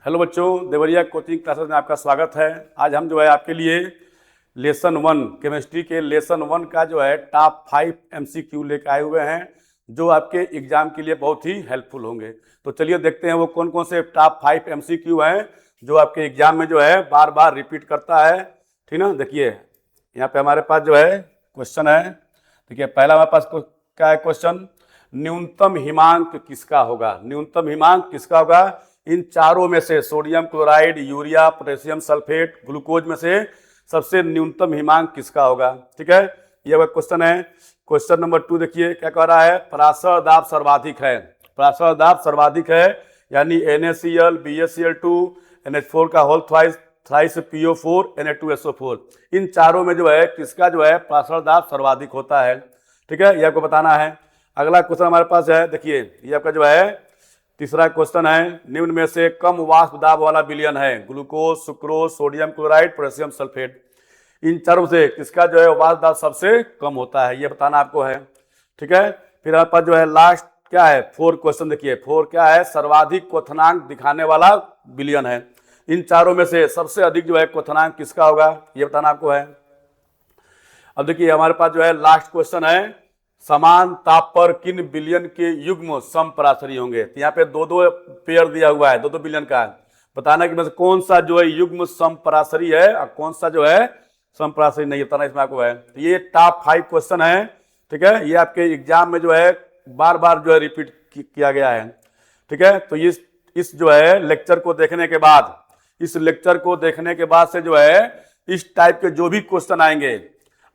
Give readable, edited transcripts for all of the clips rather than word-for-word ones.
Hello बच्चों, Deoria coaching classes में आपका स्वागत है। आज हम जो है आपके लिए लेसन 1 केमिस्ट्री के लेसन 1 का जो है टॉप 5 MCQ लेकर आए हुए हैं, जो आपके एग्जाम के लिए बहुत ही हेल्पफुल होंगे। तो चलिए देखते हैं वो कौन कौन से टॉप 5 MCQ हैं जो आपके एग्जाम में जो है बार बार रिपीट करता है। ठीक ना, देखिए यहाँ पे हमारे पास जो है क्वेश्चन है। देखिए पहला हमारे पास क्या है क्वेश्चन, न्यूनतम हिमांक किसका होगा। न्यूनतम हिमांक किसका होगा, इन चारों में से sodium chloride, urea, potassium sulphate, glucose में से सबसे न्यूनतम हिमांक किसका होगा। ठीक है, ये क्वेश्चन है। क्वेश्चन नंबर 2 देखिए क्या कह रहा है, पराशर दाब सर्वाधिक है। पराशर दाब सर्वाधिक है यानी NaCl, BaCl2, NH4 का होल थ्राइस PO4, Na2SO4, इन चारों में जो है किसका जो है पराशर दाब सर्वाधिक होता है। ठीक है, ये आपको बताना है। अगला क्वेश्चन हमारे पास है, देखिए ये आपका जो है तीसरा क्वेश्चन है, निम्न में से कम वाष्प दाब वाला विलयन है। Glucose, sucrose, sodium chloride, potassium sulphate, इन चारों से किसका जो है वाष्प दाब सबसे कम होता है, ये बताना आपको है। ठीक है, फिर हमारे पास जो है लास्ट क्या है 4 क्वेश्चन। देखिए 4 क्या है, सर्वाधिक क्वथनांक दिखाने वाला विलयन है। इन चारों में से सबसे अधिक जो है क्वथनांक किसका होगा, ये बताना आपको है। अब देखिए हमारे पास जो है लास्ट क्वेश्चन है, समान ताप पर किन विलयन के युग्म समपराशरी होंगे। तो यहाँ पे दो पेयर दिया हुआ है, दो विलयन का। बताना कि मतलब कौन सा जो है युग्म समपराशरी है और कौन सा जो है समपराशरी नहीं, बताना इसमें आपको है। तो ये टॉप 5 क्वेश्चन है। ठीक है, ये आपके एग्जाम में जो है बार बार जो है रिपीट किया गया है। ठीक है, तो इस जो है लेक्चर को देखने के बाद, इस लेक्चर को देखने के बाद से जो है इस टाइप के जो भी क्वेश्चन आएंगे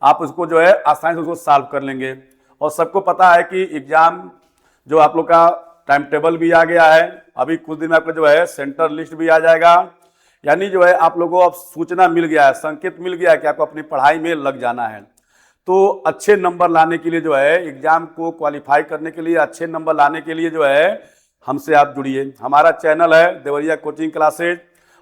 आप उसको जो है आसानी से उसको सॉल्व कर लेंगे। और सबको पता है कि एग्जाम जो आप लोग का टाइम टेबल भी आ गया है, अभी कुछ दिन में आपको जो है सेंटर लिस्ट भी आ जाएगा। यानी जो है आप लोगों को अब सूचना मिल गया है, संकेत मिल गया है कि आपको अपनी पढ़ाई में लग जाना है। तो अच्छे नंबर लाने के लिए जो है एग्जाम को क्वालिफाई करने के लिए, अच्छे नंबर लाने के लिए जो है हमसे आप जुड़िए। हमारा चैनल है देवरिया कोचिंग क्लासेज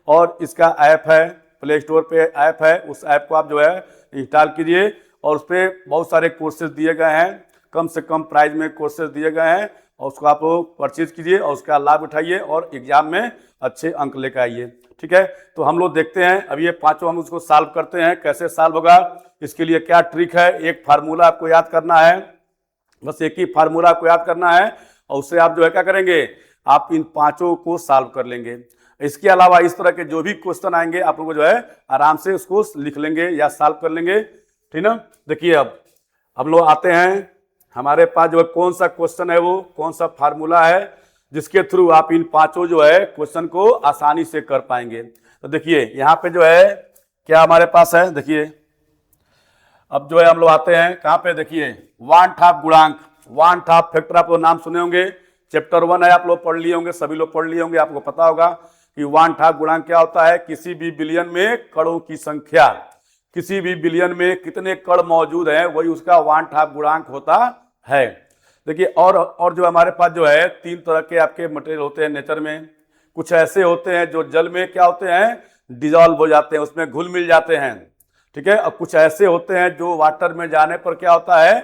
और इसका ऐप है, प्ले स्टोर पे ऐप है, उस ऐप को आप जो है इंस्टॉल कीजिए और उस पर बहुत सारे कोर्सेज दिए गए हैं, कम से कम प्राइस में कोर्सेज दिए गए हैं और उसको आप परचेज कीजिए और उसका लाभ उठाइए और एग्जाम में अच्छे अंक लेकर आइए। ठीक है, तो हम लोग देखते हैं अब ये पांचों हम उसको सॉल्व करते हैं, कैसे सॉल्व होगा। इसके लिए क्या ट्रिक है, एक फार्मूला आपको याद करना है, बस एक ही फार्मूला आपको याद करना है और उससे आप जो है क्या करेंगे, आप इन पांचों को सॉल्व कर लेंगे। इसके अलावा इस तरह के जो भी क्वेश्चन आएंगे आप लोग जो है आराम से उसको लिख लेंगे या सॉल्व कर लेंगे। ठीक ना, देखिए अब हम लोग आते हैं, हमारे पास जो है कौन सा क्वेश्चन है, वो कौन सा फार्मूला है जिसके थ्रू आप इन पांचों जो है क्वेश्चन को आसानी से कर पाएंगे। तो देखिए यहाँ पे जो है क्या हमारे पास है, देखिए अब जो है हम लोग आते हैं कहाँ पे, देखिए वान हाफ गुणांक, वान हाफ फैक्टर आप लोग नाम सुने होंगे, चैप्टर 1 है, आप लोग पढ़ लिए होंगे, सभी लोग पढ़ लिए होंगे, आपको पता होगा कि वान हाफ गुणांक क्या होता है। किसी भी विलयन में कणों की संख्या, किसी भी विलयन में कितने कण मौजूद हैं वही उसका वान हाफ गुणांक होता है। देखिए और जो हमारे पास जो है 3 तरह के आपके मटेरियल होते हैं नेचर में। कुछ ऐसे होते हैं जो जल में क्या होते हैं, डिजॉल्व हो जाते हैं, उसमें घुल मिल जाते हैं। ठीक है, और कुछ ऐसे होते हैं जो वाटर में जाने पर क्या होता है,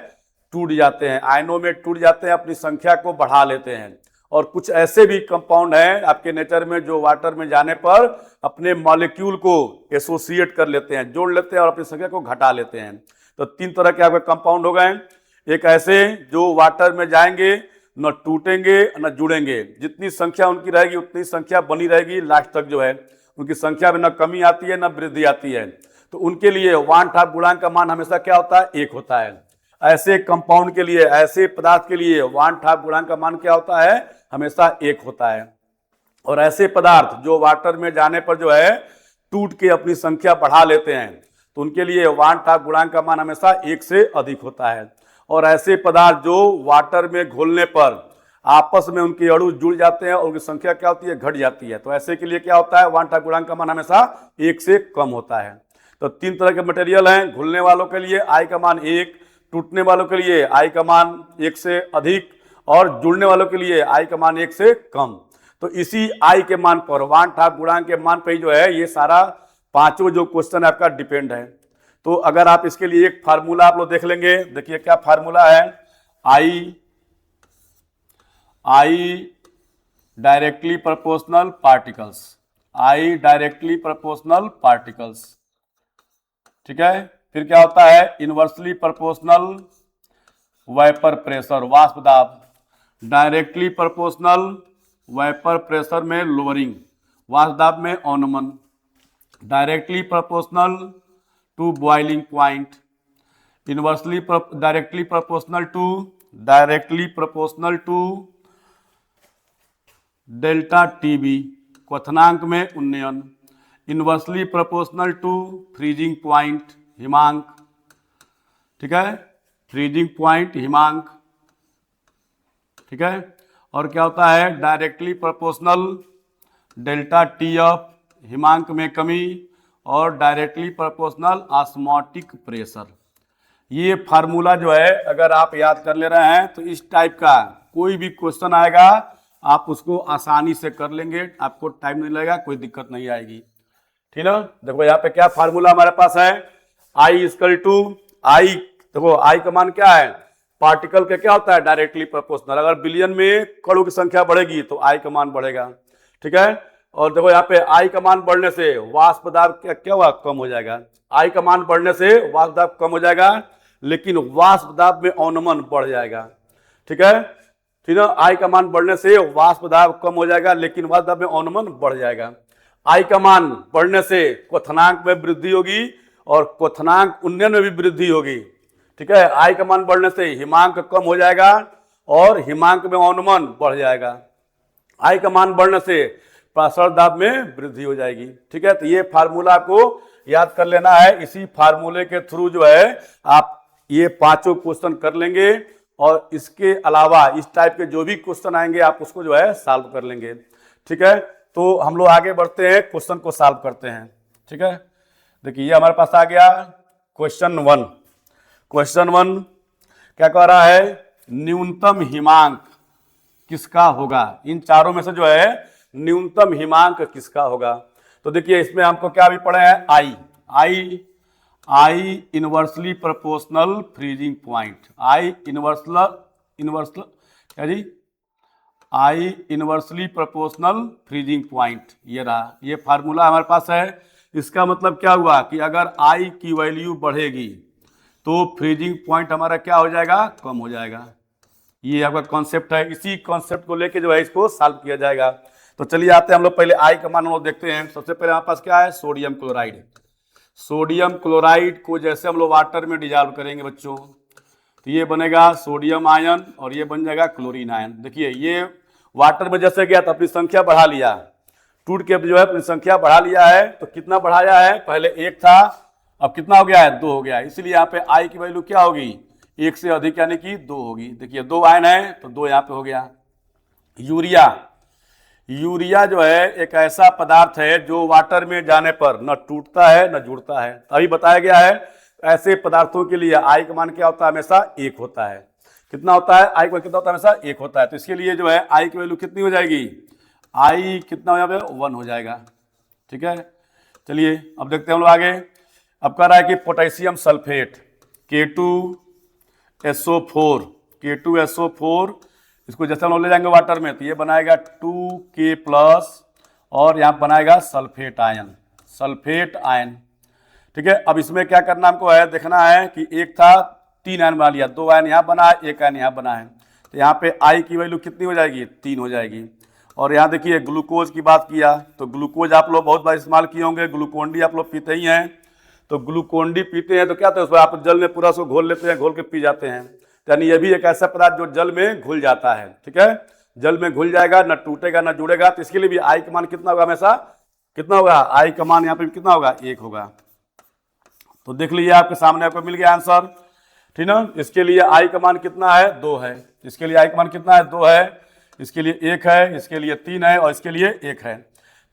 टूट जाते हैं, आयनों में टूट जाते हैं, अपनी संख्या को बढ़ा लेते हैं। और कुछ ऐसे भी कंपाउंड हैं आपके नेचर में जो वाटर में जाने पर अपने मॉलिक्यूल को एसोसिएट कर लेते हैं, जोड़ लेते हैं और अपनी संख्या को घटा लेते हैं। तो 3 तरह के आपके कंपाउंड हो गए। एक ऐसे जो वाटर में जाएंगे, न टूटेंगे न जुड़ेंगे, जितनी संख्या उनकी रहेगी उतनी संख्या बनी रहेगी, लास्ट तक जो है उनकी संख्या में न कमी आती है न वृद्धि आती है। तो उनके लिए वान हाफ गुणांक का मान हमेशा क्या होता है, 1 होता है। ऐसे कंपाउंड के लिए, ऐसे पदार्थ के लिए वान हाफ गुणांक का मान क्या होता है, हमेशा 1 होता है। और ऐसे पदार्थ जो वाटर में जाने पर जो है टूट के अपनी संख्या बढ़ा लेते हैं तो उनके लिए वान हाफ गुणांक का मान हमेशा 1 से अधिक होता है। और ऐसे पदार्थ जो वाटर में घुलने पर आपस में उनके अणु जुड़ जाते हैं और उनकी संख्या क्या होती है, घट जाती है, तो ऐसे के लिए क्या होता है, वान हाफ गुणांक का मान हमेशा 1 से कम होता है। तो 3 तरह के मटेरियल हैं, घुलने वालों के लिए आई का मान 1, टूटने वालों के लिए आई का मान 1 से अधिक और जुड़ने वालों के लिए आई का मान 1 से कम। तो इसी आई के मान पर, वान हाफ गुणांक के मान पर ही जो है ये सारा पांचों जो क्वेश्चन आपका डिपेंड है। तो अगर आप इसके लिए एक फार्मूला आप लोग देख लेंगे, देखिए क्या फार्मूला है, I directly proportional particles. I directly proportional particles. ठीक है, फिर क्या होता है, इनवर्सली प्रोपोर्शनल वेपर प्रेशर, वाष्प दाब, डायरेक्टली प्रोपोर्शनल वेपर प्रेशर में लोअरिंग, वाष्प दाब में अवनमन, directly proportional to boiling point, inversely directly proportional to delta TB, क्वथनांक में उन्नयन, inversely proportional to freezing point, हिमांक। ठीक है, फ्रीजिंग पॉइंट हिमांक। ठीक है, और क्या होता है, डायरेक्टली प्रोपोर्शनल डेल्टा टीएफ, हिमांक में कमी, और डायरेक्टली प्रोपोर्शनल ऑस्मोटिक प्रेशर। ये फार्मूला जो है अगर आप याद कर ले रहे हैं तो इस टाइप का कोई भी क्वेश्चन आएगा आप उसको आसानी से कर लेंगे, आपको टाइम नहीं लगेगा, कोई दिक्कत नहीं आएगी। ठीक है, देखो यहाँ पे क्या फार्मूला हमारे पास है, आई इक्वल टू आई, देखो आई का मान क्या है, पार्टिकल का क्या होता है, डायरेक्टली प्रोपोर्शनल। अगर बिलियन में कणों की संख्या बढ़ेगी तो आई का मान बढ़ेगा। ठीक है, और देखो यहाँ पे आई का मान बढ़ने से वाष्प दाब क्या हुआ, कम हो जाएगा। आई का मान बढ़ने से वाष्प दाब कम हो जाएगा, लेकिन वाष्प दाब में अवनमन बढ़ जाएगा। ठीक है, ठीक है, आई का मान बढ़ने से वाष्प दाब कम हो जाएगा, लेकिन वाष्प दाब में अवनमन बढ़ जाएगा। आई का मान बढ़ने से क्वथनांक में वृद्धि होगी और क्वथनांक उन्नयन में भी वृद्धि होगी। ठीक है, आई का मान बढ़ने से हिमांक कम हो जाएगा और हिमांक में अवनमन बढ़ जाएगा। आई का मान बढ़ने से प्रसरण दाब में वृद्धि हो जाएगी। ठीक है, तो ये फार्मूला को याद कर लेना है। इसी फार्मूले के थ्रू जो है आप ये पांचों क्वेश्चन कर लेंगे और इसके अलावा इस टाइप के जो भी क्वेश्चन आएंगे आप उसको जो है सॉल्व कर लेंगे। ठीक है, तो हम लोग आगे बढ़ते हैं, क्वेश्चन को सॉल्व करते हैं। ठीक है, देखिए ये हमारे पास आ गया क्वेश्चन 1। क्वेश्चन 1 क्या कह रहा है, न्यूनतम हिमांक किसका होगा, इन चारों में से जो है न्यूनतम हिमांक किसका होगा। तो देखिए इसमें हमको क्या भी पढ़े हैं, i inversely proportional freezing point, i inversely क्या जी, i inversely proportional freezing point, ये रहा, ये फार्मूला हमारे पास है। इसका मतलब क्या हुआ कि अगर आई की वैल्यू बढ़ेगी तो फ्रीजिंग पॉइंट हमारा क्या हो जाएगा, कम हो जाएगा। ये आपका कॉन्सेप्ट है, इसी कॉन्सेप्ट को लेके जो है इसको सॉल्व किया जाएगा। तो चलिए आते हैं हम लोग पहले आई का मान हम लोग देखते हैं। सबसे पहले हमारे पास क्या है, सोडियम क्लोराइड। सोडियम क्लोराइड को जैसे हम लोग वाटर में डिजॉल्व करेंगे बच्चों तो ये बनेगा सोडियम आयन और ये बन जाएगा क्लोरीन आयन। देखिए ये वाटर में जैसे गया तो अपनी संख्या बढ़ा लिया, टूट के जो है अपनी संख्या बढ़ा लिया है। तो कितना बढ़ाया है, पहले 1 था, अब कितना हो गया है, 2 हो गया है। इसलिए यहाँ पे आई की वैल्यू क्या होगी, 1 से अधिक यानी कि 2 होगी। देखिए 2 आयन है तो 2 यहाँ पे हो गया। यूरिया जो है एक ऐसा पदार्थ है जो वाटर में जाने पर न टूटता है न जुड़ता है। अभी बताया गया है ऐसे पदार्थों के लिए आई का मान क्या होता है, हमेशा 1 होता है। कितना होता है, आई का कितना होता है, हमेशा 1 होता है। तो इसके लिए जो है आई की वैल्यू कितनी हो जाएगी, आई कितना हो जाएगा, 1 हो जाएगा। ठीक है, चलिए अब देखते हैं हम लोग आगे। अब कह रहा है कि पोटेशियम सल्फेट K2SO4 इसको जैसे हम लोग ले जाएंगे वाटर में तो ये बनाएगा 2K+ और यहाँ बनाएगा सल्फेट आयन। ठीक है, अब इसमें क्या करना हमको है, देखना है कि 1 था 3 आयन बना लिया, 2 आयन यहाँ बना है, 1 आयन यहाँ बना है। तो यहाँ पे आई की वैल्यू कितनी हो जाएगी, 3 हो जाएगी। और यहाँ देखिए ग्लूकोज की बात किया तो ग्लूकोज आप लोग बहुत बार इस्तेमाल किए होंगे, ग्लूकोन डी आप लोग पीते ही हैं। तो ग्लूकोन डी पीते हैं तो क्या होता है, उसको आप जल में पूरा उसको घोल लेते हैं, घोल के पी जाते हैं। यानी ये भी एक ऐसा पदार्थ जो जल में घुल जाता है। ठीक है, जल में घुल जाएगा, न टूटेगा न जुड़ेगा। तो इसके लिए भी आई का मान कितना होगा, हमेशा कितना होगा, आई का मान यहाँ पे कितना होगा, 1 होगा। तो देख लीजिए आपके सामने आपको मिल गया आंसर। ठीक ना, इसके लिए आई का मान कितना है, 2 है। इसके लिए आई का मान कितना है, 2 है। इसके लिए 1 है, इसके लिए 3 है और इसके लिए 1 है।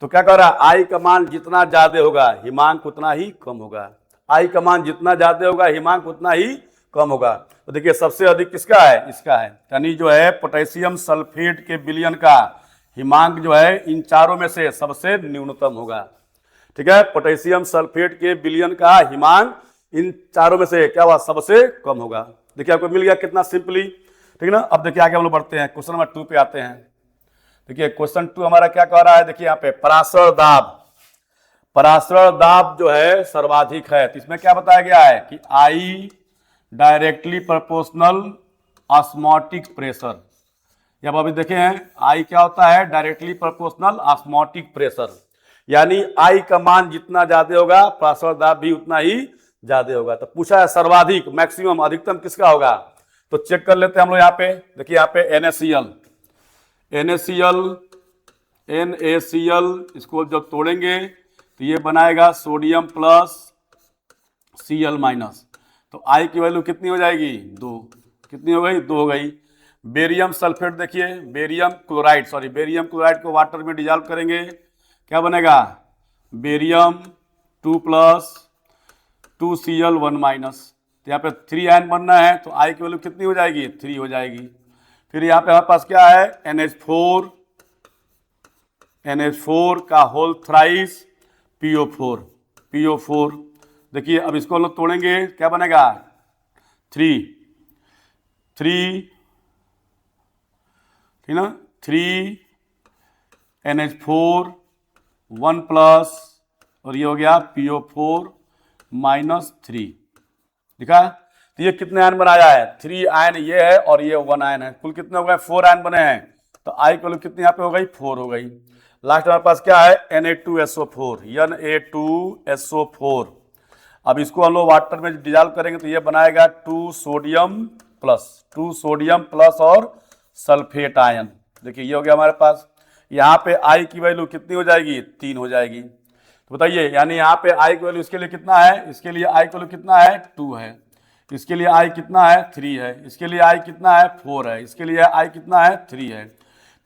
तो क्या कह रहा है, आई का मान जितना ज्यादा होगा हिमांक उतना ही कम होगा। आई का मान जितना ज्यादा होगा हिमांक उतना ही कम होगा। तो देखिए सबसे अधिक किसका है, इसका है। यानी जो है पोटेशियम सल्फेट के विलयन का हिमांक जो है इन चारों में से सबसे न्यूनतम होगा। ठीक है, पोटेशियम सल्फेट के विलयन का हिमांक इन चारों में से क्या हुआ, सबसे कम होगा। देखिए आपको मिल गया कितना सिंपली। ठीक है ना, अब देखिए आगे हम लोग बढ़ते हैं, क्वेश्चन नंबर 2 पे आते हैं। देखिए क्वेश्चन 2 हमारा क्या कह रहा है, देखिए यहाँ पे परासरण दाब जो है सर्वाधिक है। तो इसमें क्या बताया गया है कि I directly proportional osmotic pressure, जब अभी देखे हैं आई क्या होता है, डायरेक्टली प्रोपोर्शनल ऑस्मोटिक प्रेशर, यानी आई का मान जितना ज्यादा होगा परासरण दाब भी उतना ही ज्यादा होगा। तो पूछा है सर्वाधिक मैक्सिमम अधिकतम किसका होगा, तो चेक कर लेते हैं हम लोग यहाँ पे। देखिए यहाँ पे NaCl इसको जब तोड़ेंगे तो ये बनाएगा सोडियम प्लस Cl माइनस, तो आई की वैल्यू कितनी हो जाएगी, 2। कितनी हो गई, 2 हो गई। बेरियम सल्फेट, देखिए बेरियम क्लोराइड को वाटर में डिजॉल्व करेंगे, क्या बनेगा, बेरियम 2 प्लस 2Cl 1 माइनस। तो यहाँ पे 3 आयन बनना है, तो आई की वैल्यू कितनी हो जाएगी, 3 हो जाएगी। फिर यहाँ पे हमारे पास क्या है, NH4 का होल थ्राइस PO4। देखिए अब इसको हम लोग तोड़ेंगे, क्या बनेगा, 3, ठीक ना, 3 NH4 1 प्लस और ये हो गया PO4 माइनस 3, दिखा। तो ये कितने आयन बनाया है, 3 आयन ये है और ये 1 आयन है, कुल कितने हो गए, 4 आयन बने हैं। तो आई की वैल्यू कितनी यहाँ पे हो गई, 4 हो गई। लास्ट हमारे पास क्या है, Na2SO4। अब इसको हम लोग वाटर में डिजॉल्व करेंगे तो ये बनाएगा 2 सोडियम प्लस और सल्फेट आयन। देखिए ये हो गया हमारे पास। यहाँ पे आई की वैल्यू कितनी हो जाएगी, 3 हो जाएगी। तो बताइए, यानी यहाँ पे आई की वैल्यू इसके लिए कितना है, इसके लिए आई की वैल्यू कितना है, 2 है। इसके लिए आई कितना है, 3 है। इसके लिए आई कितना है, 4 है। इसके लिए आई कितना है, 3 है।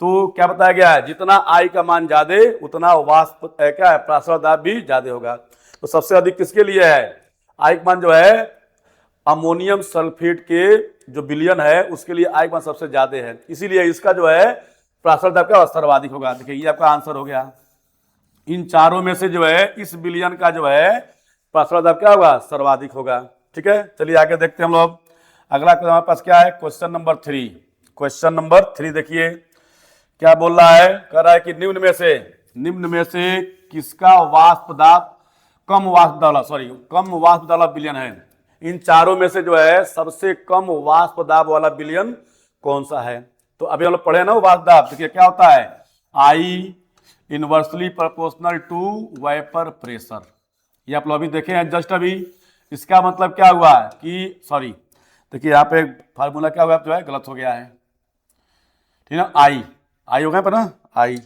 तो क्या बताया गया है, जितना आई का मान ज्यादा उतना वाष्प क्या है, परासरण दाब भी ज्यादा होगा। तो सबसे अधिक किसके लिए है, आई का मान जो है अमोनियम सल्फेट के जो विलयन है उसके लिए आई का मान सबसे ज्यादा है, इसीलिए इसका जो है परासरण दाब का सर्वाधिक होगा। देखिए ये आपका आंसर हो गया। इन चारों में से जो है इस विलयन का जो है परासरण दाब क्या होगा, सर्वाधिक होगा। ठीक है, चलिए आगे देखते हैं हम लोग। अगला हमारे पास क्या है, क्वेश्चन नंबर 3। देखिए क्या बोल रहा है, कह रहा है कि निम्न में से किसका वाष्प दाब कम वाष्प वाला विलयन है। इन चारों में से जो है सबसे कम वाष्प दाब वाला विलयन कौन सा है। तो अभी हम लोग पढ़े ना वाष्प दाब, देखिए क्या होता है, I inversely proportional to vapour pressure. ये आप लोग अभी देखे हैं जस्ट अभी। इसका मतलब क्या हुआ कि देखिए यहाँ पे फार्मूला क्या हुआ, जो है गलत हो गया है, ठीक है। आई हो गया पर ना, I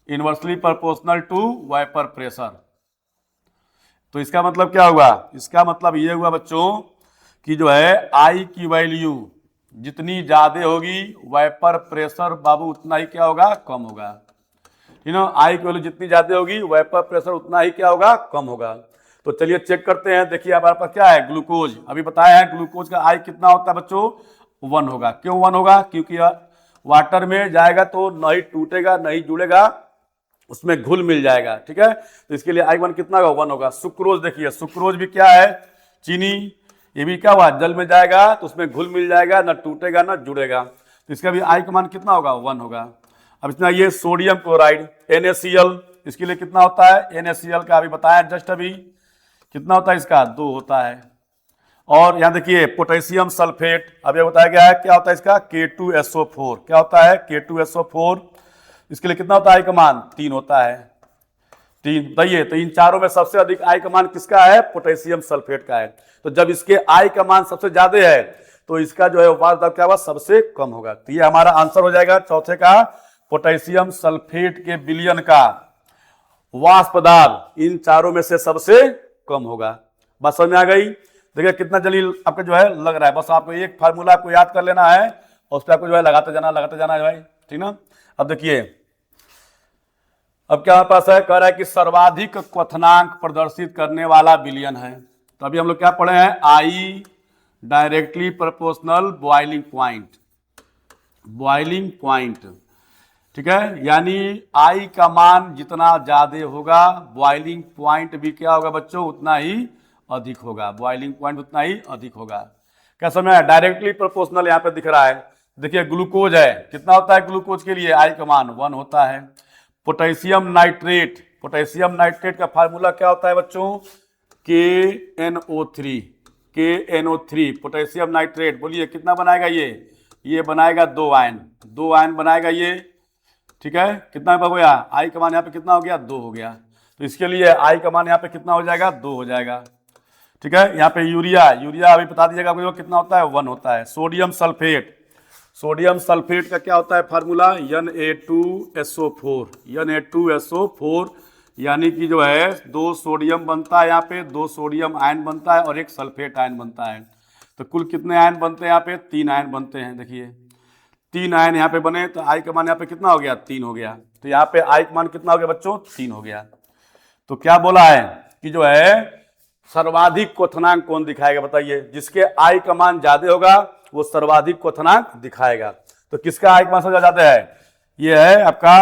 inversely proportional to vapour pressure. तो इसका मतलब क्या हुआ, इसका मतलब ये हुआ बच्चों कि जो है आई की वैल्यू जितनी ज्यादा होगी वेपर प्रेशर बाबू उतना ही क्या होगा, कम होगा। ठीक है, आई की वैल्यू जितनी ज्यादा होगी वेपर प्रेशर उतना ही क्या होगा, कम होगा। तो चलिए चेक करते हैं। देखिए हमारे पास क्या है, ग्लूकोज। अभी बताया है ग्लूकोज का आई कितना होता है बच्चों, 1 होगा। क्यों 1 होगा, क्योंकि वाटर में जाएगा तो नहीं टूटेगा नहीं जुड़ेगा, उसमें घुल मिल जाएगा। ठीक है, तो इसके लिए I1 कितना होगा, 1 होगा। सुक्रोज, देखिए सुक्रोज भी क्या है, चीनी, ये भी क्या हुआ, जल में जाएगा तो उसमें घुल मिल जाएगा, ना टूटेगा ना जुड़ेगा। तो इसका भी I का मान कितना होगा, 1 होगा। अब इतना ये सोडियम क्लोराइड NaCl, इसके लिए कितना होता है, NaCl का अभी बताया जस्ट अभी, कितना होता है इसका, 2 होता है। और यहाँ देखिए पोटेशियम सल्फेट, अभी बताया गया है क्या होता है इसका, K2SO4। क्या होता है, K2SO4। इसके लिए कितना होता है आई का मान, 3 होता है। 3 बताइए। तो इन चारों में सबसे अधिक आई का मान किसका है, पोटेशियम सल्फेट का है। तो जब इसके आई का मान सबसे ज्यादा है तो इसका जो है वाष्प दाब क्या होगा, सबसे कम होगा। तो ये हमारा आंसर हो जाएगा चौथे का, पोटेशियम सल्फेट के विलयन का वाष्प दाब इन चारों में से सबसे कम होगा। बात समझ में आ गई। देखिए कितना जल्दी आपका जो है लग रहा है। बस आपको एक फार्मूला आपको याद कर लेना है और उस पर आपको जो है लगाते जाना है भाई, ठीक ना। अब देखिए अब क्या हमारे पास है, कह रहा है कि सर्वाधिक क्वथनांक प्रदर्शित करने वाला विलयन है। तो अभी हम लोग क्या पढ़े हैं, I directly proportional boiling point. ठीक है, यानी आई का मान जितना ज्यादा होगा बॉइलिंग पॉइंट भी क्या होगा बच्चों, उतना ही अधिक होगा। बॉइलिंग पॉइंट उतना ही अधिक होगा। क्या समझ में, डायरेक्टली प्रोपोर्शनल यहाँ पे दिख रहा है। देखिए ग्लूकोज है, कितना होता है ग्लूकोज के लिए आई का मान 1 होता है। पोटेशियम नाइट्रेट, पोटेशियम नाइट्रेट का फार्मूला क्या होता है बच्चों, KNO3, KNO3 पोटेशियम नाइट्रेट, बोलिए कितना बनाएगा ये बनाएगा 2 आयन, 2 आयन बनाएगा ये, ठीक है। कितना हो गया, आई का मान यहाँ पे कितना हो गया, 2 हो गया। तो इसके लिए आई का मान यहाँ पे कितना हो जाएगा, 2 हो जाएगा, ठीक है। यहाँ पे यूरिया, यूरिया अभी बता दीजिएगा आपको कितना होता है, 1 होता है। सोडियम सल्फेट, सोडियम सल्फेट का क्या होता है फार्मूला, Na2SO4, Na2SO4, यानी कि जो है 2 सोडियम बनता है यहाँ पे, 2 सोडियम आयन बनता है और 1 सल्फेट आयन बनता है। तो कुल कितने आयन बनते हैं यहाँ पे, 3 आयन बनते हैं। देखिए 3 आयन यहाँ पे बने तो आई का मान यहाँ पे कितना हो गया, 3 हो गया। तो यहाँ पे आई का मान कितना हो गया बच्चों, 3 हो गया। तो क्या बोला है कि जो है सर्वाधिक क्वथनांक कौन दिखाएगा, बताइए। जिसके आई का मान ज्यादा होगा वो सर्वाधिक क्वथनांक दिखाएगा। तो किसका आई का मान सबसे ज्यादा है, ये है आपका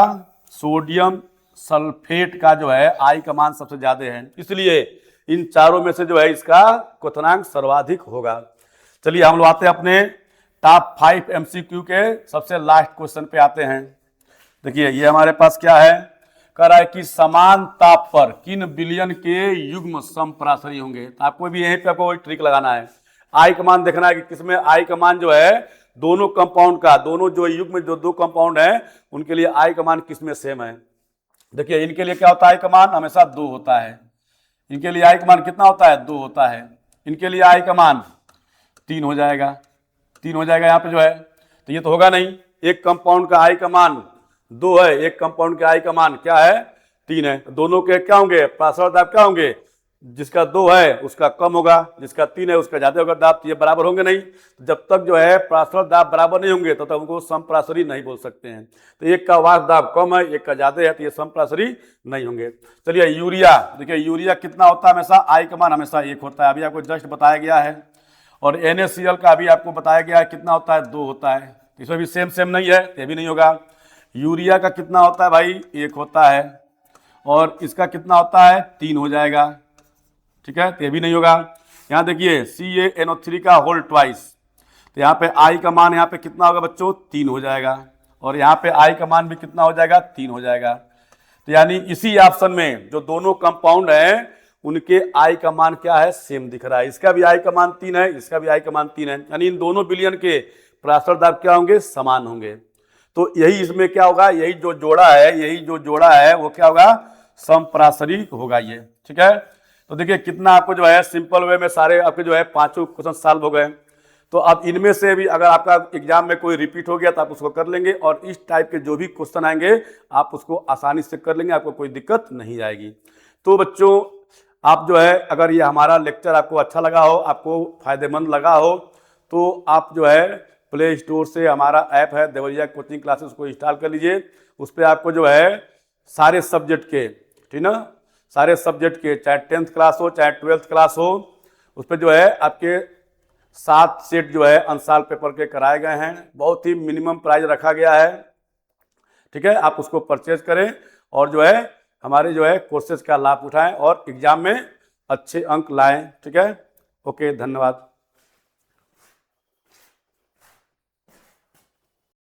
सोडियम सल्फेट का जो है आई का मान सबसे ज्यादा है, इसलिए इन चारों में से जो है इसका क्वथनांक सर्वाधिक होगा। चलिए हम लोग आते हैं अपने टॉप 5 MCQ के सबसे लास्ट क्वेश्चन पे आते हैं। देखिए ये हमारे पास क्या है, कह रहा है कि समान ताप पर किन विलयन के युग्म समपराशरी होंगे। तो आपको भी यहीं पे आपको ट्रिक लगाना है, आई का मान देखना है कि किसमें आई का मान जो है दोनों कंपाउंड का, दोनों जो युग्म जो 2 कंपाउंड है उनके लिए आई का मान किसमें सेम है। देखिए इनके लिए क्या होता है, आई का मान हमेशा 2 होता है। इनके लिए आई का मान कितना होता है, 2 होता है। इनके लिए आई का मान 3 हो जाएगा, 3 हो जाएगा यहाँ पे जो है। तो ये तो होगा नहीं, एक कंपाउंड का आई का मान 2 है, एक कंपाउंड के आई का मान क्या है, 3 है। दोनों के क्या होंगे, पराशर दाब क्या होंगे, जिसका 2 है उसका कम होगा, जिसका 3 है उसका ज्यादा होगा दाब। ये बराबर होंगे नहीं, जब तक जो है पराशर दाब बराबर नहीं होंगे तब तक उनको समपराशरी नहीं बोल सकते हैं। तो एक का वाष्प दाब कम है, एक का ज्यादा है, तो ये समपराशरी नहीं होंगे। चलिए यूरिया, देखिए यूरिया कितना होता है, हमेशा आई का मान हमेशा 1 होता है, अभी आपको जस्ट बताया गया है। और NaCl का अभी आपको बताया गया है कितना होता है, 2 होता है। इसमें भी सेम नहीं है, ये भी नहीं होगा। यूरिया का कितना होता है भाई, 1 होता है, और इसका कितना होता है, 3 हो जाएगा, ठीक है। ये भी नहीं होगा। यहाँ देखिए CaNO3 का होल ट्वाइस, तो यहाँ पे आई का मान यहाँ पे कितना होगा बच्चों, 3 हो जाएगा, और यहाँ पे आई का मान भी कितना हो जाएगा, 3 हो जाएगा। तो यानी इसी ऑप्शन में जो दोनों कंपाउंड हैं उनके आई का मान क्या है, सेम दिख रहा है। इसका भी आई का मान 3 है, इसका भी आई का मान 3 है, यानी इन दोनों विलयन के पराशर दाब क्या होंगे, समान होंगे। तो यही इसमें क्या होगा, यही जो जोड़ा है वो क्या होगा, समपराशरी होगा ये, ठीक है। तो देखिए कितना आपको जो है सिंपल वे में सारे आपके जो है 5 क्वेश्चन सॉल्व हो गए। तो अब इनमें से भी अगर आपका एग्जाम में कोई रिपीट हो गया तो आप उसको कर लेंगे, और इस टाइप के जो भी क्वेश्चन आएंगे आप उसको आसानी से कर लेंगे, आपको कोई दिक्कत नहीं आएगी। तो बच्चों आप जो है अगर ये हमारा लेक्चर आपको अच्छा लगा हो, आपको फायदेमंद लगा हो, तो आप जो है प्ले स्टोर से हमारा ऐप है देवरिया कोचिंग क्लासेस को इंस्टॉल कर लीजिए। उस पर आपको जो है सारे सब्जेक्ट के, ठीक ना, सारे सब्जेक्ट के, चाहे 10th क्लास हो चाहे 12th क्लास हो, उस पर जो है आपके 7 सेट जो है अनसाल पेपर के कराए गए हैं। बहुत ही मिनिमम प्राइस रखा गया है, ठीक है। आप उसको परचेज करें और जो है हमारे जो है कोर्सेज का लाभ उठाएं और एग्जाम में अच्छे अंक लाएं, ठीक है। ओके, धन्यवाद।